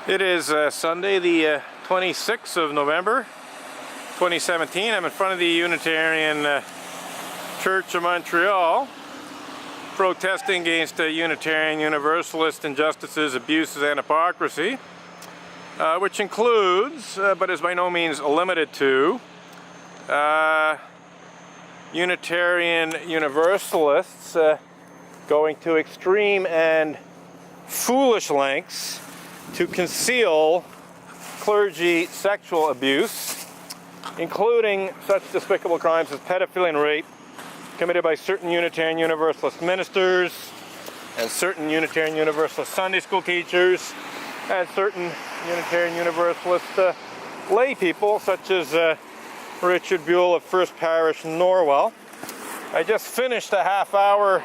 It is Sunday, the 26th of November, 2017. I'm in front of the Unitarian Church of Montreal, protesting against Unitarian Universalist injustices, abuses, and hypocrisy, which includes, but is by no means limited to, Unitarian Universalists going to extreme and foolish lengths to conceal clergy sexual abuse, including such despicable crimes as pedophilia and rape committed by certain Unitarian Universalist ministers and certain Unitarian Universalist Sunday school teachers and certain Unitarian Universalist lay people such as Richard Buell of First Parish Norwell. I just finished a half-hour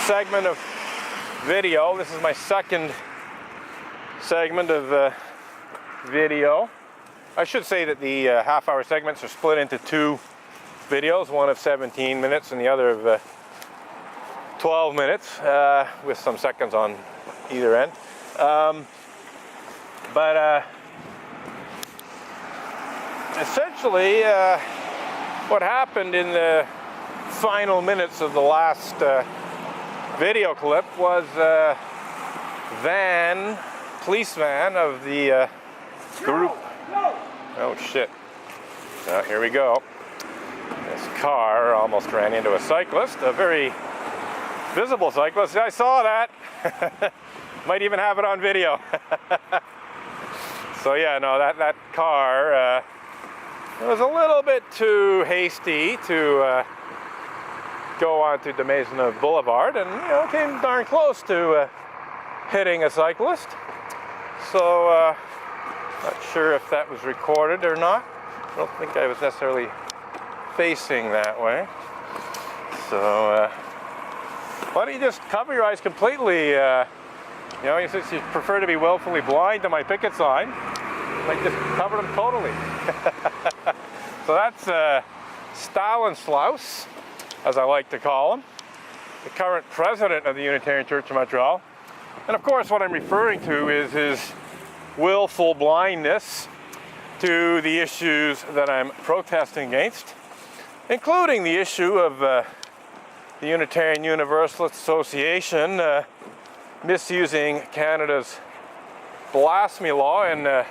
segment of video. This is my second segment of video. I should say that the half-hour segments are split into two videos, one of 17 minutes and the other of 12 minutes, with some seconds on either end. Essentially, what happened in the final minutes of the last video clip was police van of the group. Oh shit. Here we go. This car almost ran into a cyclist, a very visible cyclist. I saw that. Might even have it on video. So yeah, no, that car was a little bit too hasty to go onto de Maisonneuve Boulevard, and came darn close to hitting a cyclist. So not sure if that was recorded or not. I don't think I was necessarily facing that way. So why don't you just cover your eyes completely? Since you prefer to be willfully blind to my picket sign, like just cover them totally. So that's Stanislaus, as I like to call him, the current president of the Unitarian Church of Montreal. And of course what I'm referring to is his willful blindness to the issues that I'm protesting against, including the issue of the Unitarian Universalist Association misusing Canada's blasphemy law and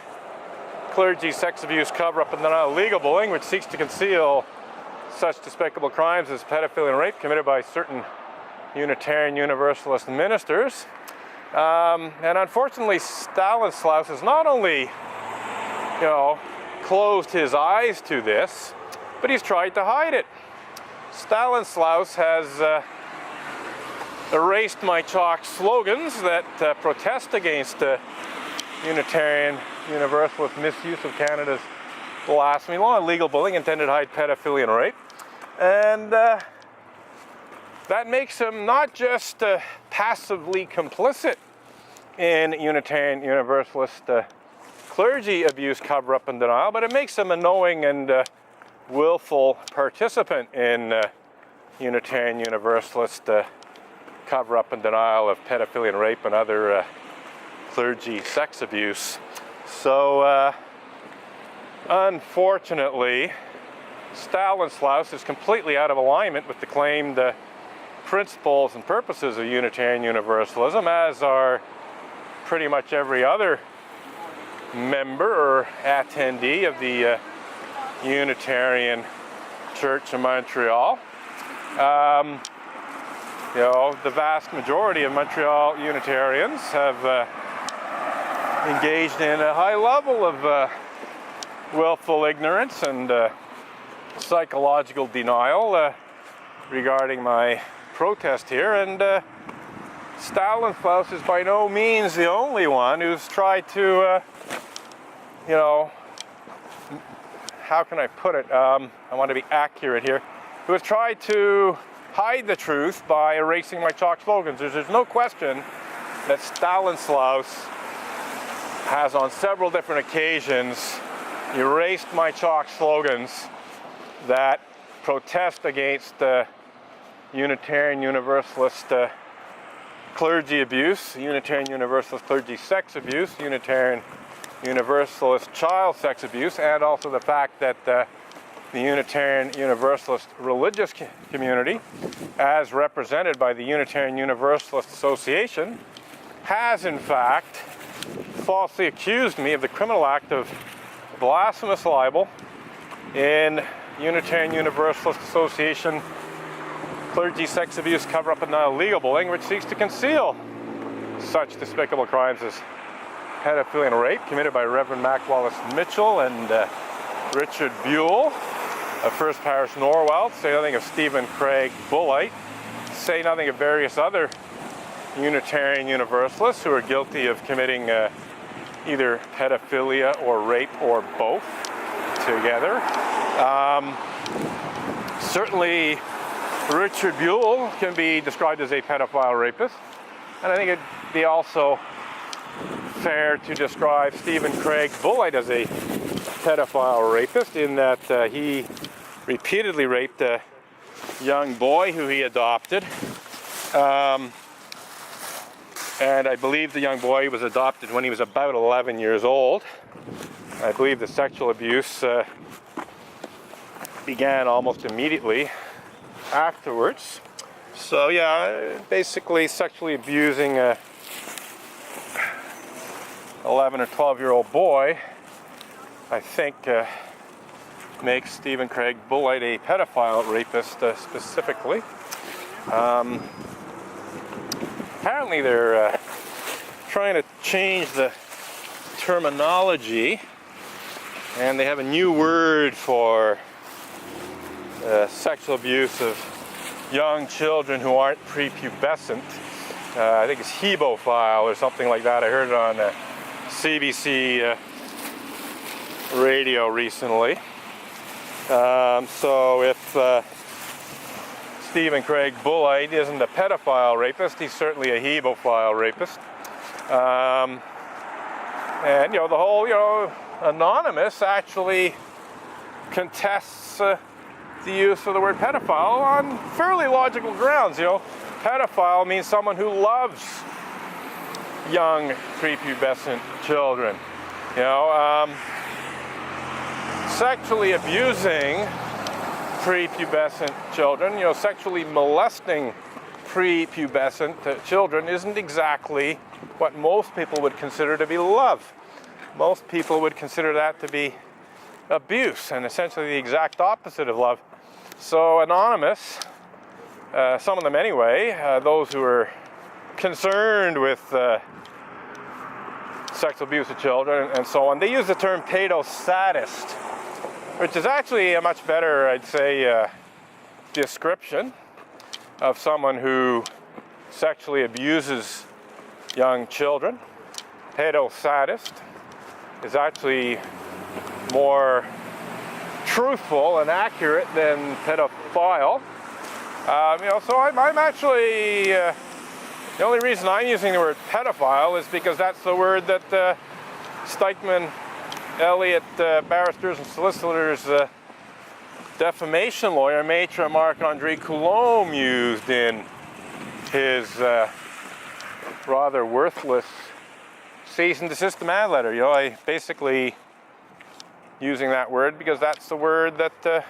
clergy sex abuse cover-up and denial legal bullying, which seeks to conceal such despicable crimes as pedophilia and rape committed by certain Unitarian Universalist ministers. And unfortunately, Stanislaus has not only, closed his eyes to this, but he's tried to hide it. Stanislaus has erased my chalk slogans that protest against Unitarian Universalist misuse of Canada's blasphemy law and legal bullying intended to hide pedophilia and rape. And that makes him not just passively complicit in Unitarian Universalist clergy abuse, cover-up, and denial, but it makes him a knowing and willful participant in Unitarian Universalist cover-up and denial of pedophilia and rape and other clergy sex abuse. So, unfortunately, Stanislaus is completely out of alignment with the claimed principles and purposes of Unitarian Universalism, as are pretty much every other member or attendee of the Unitarian Church of Montreal. The vast majority of Montreal Unitarians have engaged in a high level of willful ignorance and psychological denial regarding my protest here, and Stanislaus is by no means the only one who's tried to, how can I put it? I want to be accurate here. Who has tried to hide the truth by erasing my chalk slogans. There's no question that Stanislaus has on several different occasions erased my chalk slogans that protest against Unitarian Universalist clergy abuse, Unitarian Universalist clergy sex abuse, Unitarian Universalist child sex abuse, and also the fact that the Unitarian Universalist religious community, as represented by the Unitarian Universalist Association, has in fact falsely accused me of the criminal act of blasphemous libel in Unitarian Universalist Association clergy sex abuse cover-up and illegal bullying, which seeks to conceal such despicable crimes as pedophilia and rape committed by Reverend Mac Wallace Mitchell and Richard Buell of First Parish Norwell, say nothing of Stephen Craig Bullite, say nothing of various other Unitarian Universalists who are guilty of committing either pedophilia or rape or both together. Certainly Richard Buell can be described as a pedophile rapist, and I think it'd be also fair to describe Stephen Craig Bullite as a pedophile rapist in that he repeatedly raped a young boy who he adopted. And I believe the young boy was adopted when he was about 11 years old. I believe the sexual abuse began almost immediately afterwards. So yeah, basically sexually abusing a 11 or 12-year-old boy, I think makes Stephen Craig Bullite a pedophile rapist specifically. Apparently they're trying to change the terminology, and they have a new word for sexual abuse of young children who aren't prepubescent. I think it's hebophile or something like that. I heard it on CBC radio recently. So if Stephen Craig Bullite isn't a pedophile rapist, he's certainly a hebophile rapist. And, the whole, Anonymous actually contests the use of the word pedophile on fairly logical grounds. Pedophile means someone who loves young prepubescent children. Sexually abusing prepubescent children, sexually molesting prepubescent children isn't exactly what most people would consider to be love. Most people would consider that to be abuse, and essentially the exact opposite of love. So Anonymous, some of them anyway, those who are concerned with sexual abuse of children and so on, they use the term pedosadist, which is actually a much better, I'd say, description of someone who sexually abuses young children. Pedosadist is actually more truthful and accurate than pedophile. So I'm actually, the only reason I'm using the word pedophile is because that's the word that Stikeman Elliott Barristers and Solicitors defamation lawyer, Maitre Marc-Andre Coulombe, used in his rather worthless cease and desist demand letter. I basically using that word because that's the word that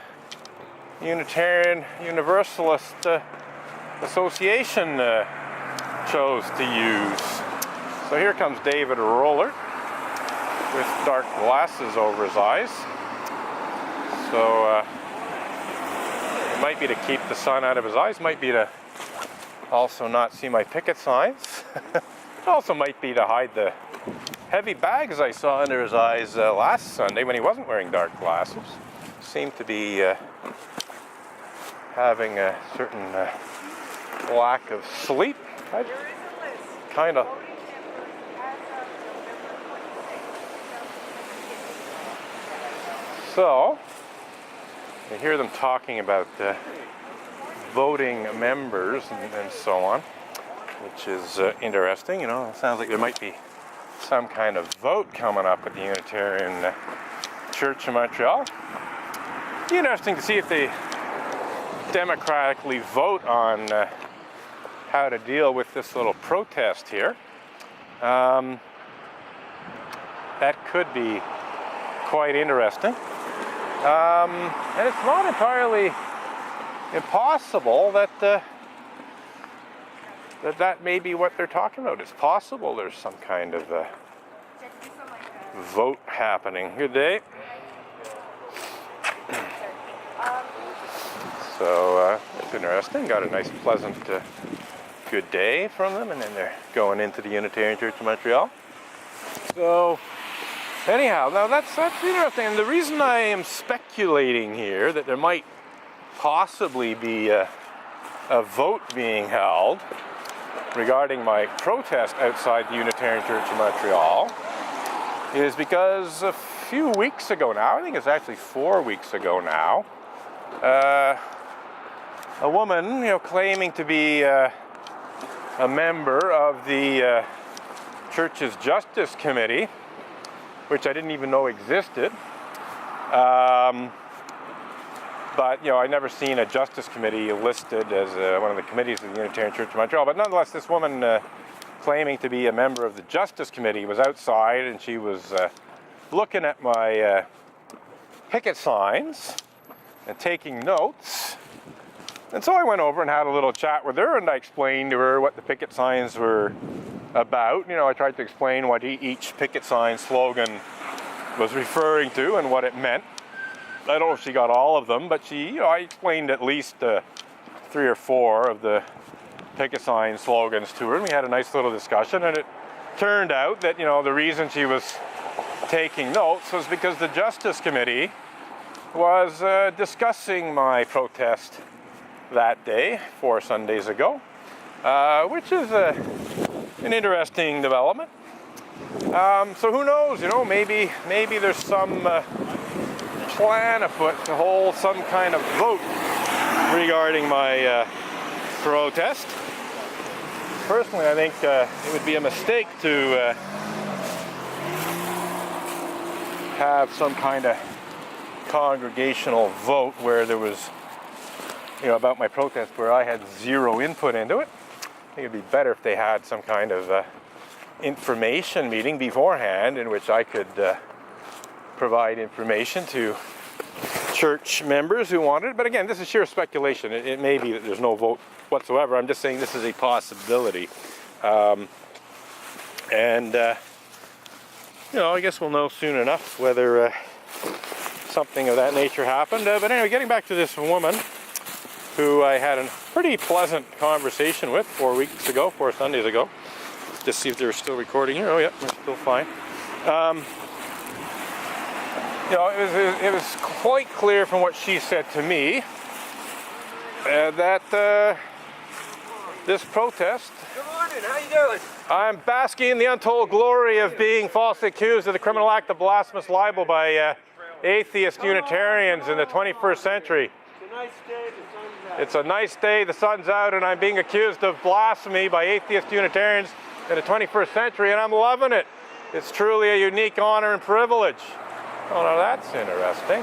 Unitarian Universalist Association chose to use. So here comes David Roller with dark glasses over his eyes. So it might be to keep the sun out of his eyes, might be to also not see my picket signs. It also might be to hide the heavy bags I saw under his eyes last Sunday when he wasn't wearing dark glasses. Seemed to be having a certain lack of sleep. Kind of. So, you hear them talking about voting members and so on, which is interesting. It sounds like there might be some kind of vote coming up at the Unitarian Church in Montreal. Interesting to see if they democratically vote on how to deal with this little protest here. That could be quite interesting. And it's not entirely impossible that that may be what they're talking about. It's possible there's some kind of vote happening. Good day. So it's interesting. Got a nice, pleasant, good day from them, and then they're going into the Unitarian Church of Montreal. So anyhow, now that's interesting. And the reason I am speculating here that there might possibly be a vote being held regarding my protest outside the Unitarian Church of Montreal is because a few weeks ago now, I think it's actually 4 weeks ago now, a woman, claiming to be a member of the church's Justice Committee, which I didn't even know existed, but I never seen a Justice Committee listed as one of the committees of the Unitarian Church of Montreal. But nonetheless, this woman claiming to be a member of the Justice Committee was outside, and she was looking at my picket signs and taking notes. And so I went over and had a little chat with her, and I explained to her what the picket signs were about. I tried to explain what each picket sign slogan was referring to and what it meant. I don't know if she got all of them, but I explained at least 3 or 4 of the picket sign slogans to her, and we had a nice little discussion. And it turned out that the reason she was taking notes was because the Justice Committee was discussing my protest that day, 4 Sundays ago, which is an interesting development. So who knows? Maybe there's some plan afoot to hold some kind of vote regarding my protest. Personally, I think it would be a mistake to have some kind of congregational vote where there was, about my protest where I had zero input into it. I think it'd be better if they had some kind of information meeting beforehand in which I could provide information to church members who wanted it. But again, this is sheer speculation. It may be that there's no vote whatsoever. I'm just saying this is a possibility. I guess we'll know soon enough whether something of that nature happened. But anyway, getting back to this woman who I had a pretty pleasant conversation with 4 Sundays ago. Just see if they're still recording here. Oh yeah, we're still fine. It was quite clear from what she said to me that this protest. Good morning, how you doing? I'm basking in the untold glory of being falsely accused of the criminal act of blasphemous libel by atheist Unitarians in the 21st century. It's a nice day, the sun's out. It's a nice day, the sun's out, and I'm being accused of blasphemy by atheist Unitarians in the 21st century, and I'm loving it. It's truly a unique honor and privilege. Oh, now that's interesting.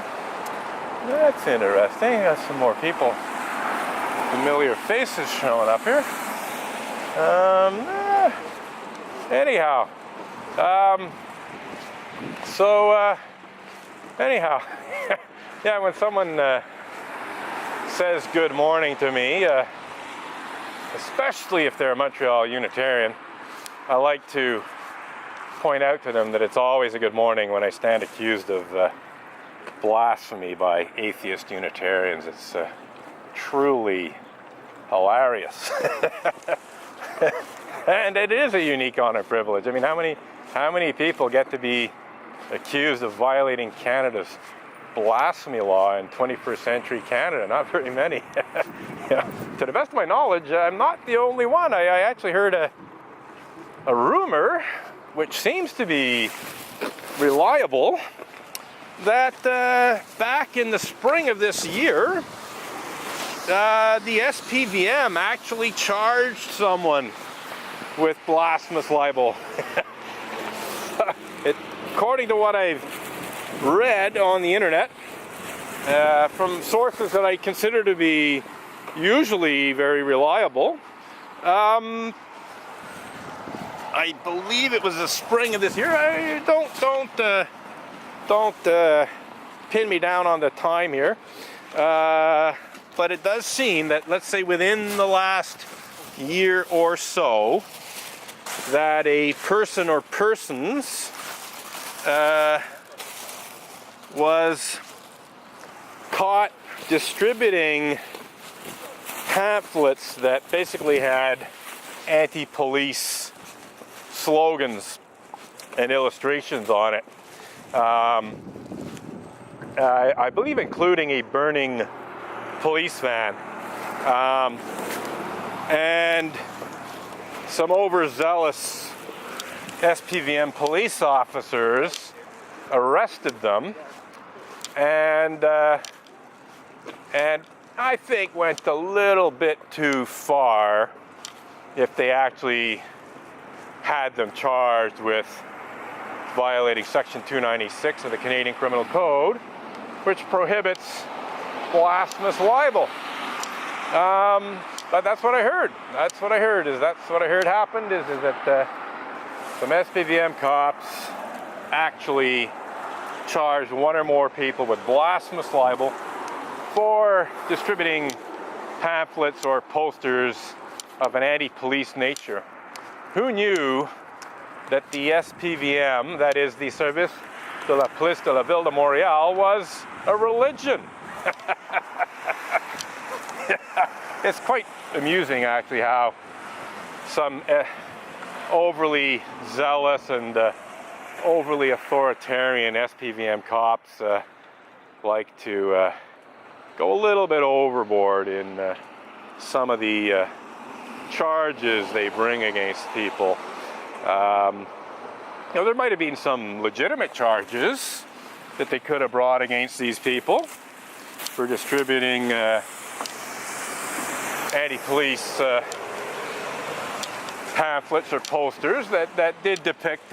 That's interesting. Got some more people, familiar faces showing up here. Anyhow. Anyhow. Yeah, when someone says good morning to me, especially if they're a Montreal Unitarian, I like to point out to them that it's always a good morning when I stand accused of blasphemy by atheist Unitarians. It's truly hilarious. And it is a unique honor and privilege. I mean, how many people get to be accused of violating Canada's blasphemy law in 21st century Canada? Not very many. To the best of my knowledge, I'm not the only one. I actually heard a rumor, which seems to be reliable, that back in the spring of this year, the SPVM actually charged someone with blasphemous libel. According to what I've read on the internet, from sources that I consider to be usually very reliable, I believe it was the spring of this year. Don't pin me down on the time here. But it does seem that, let's say, within the last year or so, that a person or persons was caught distributing pamphlets that basically had anti-police slogans and illustrations on it. I believe including a burning police van. And some overzealous SPVM police officers arrested them and I think went a little bit too far if they actually had them charged with violating Section 296 of the Canadian Criminal Code, which prohibits blasphemous libel. But that's what I heard. That's what I heard happened is that some SPVM cops actually charged one or more people with blasphemous libel for distributing pamphlets or posters of an anti-police nature. Who knew that the SPVM, that is the Service de la Police de la Ville de Montreal, was a religion? It's quite amusing, actually, how some overly zealous and overly authoritarian SPVM cops like to go a little bit overboard in some of the charges they bring against people. There might have been some legitimate charges that they could have brought against these people for distributing anti-police pamphlets or posters that did depict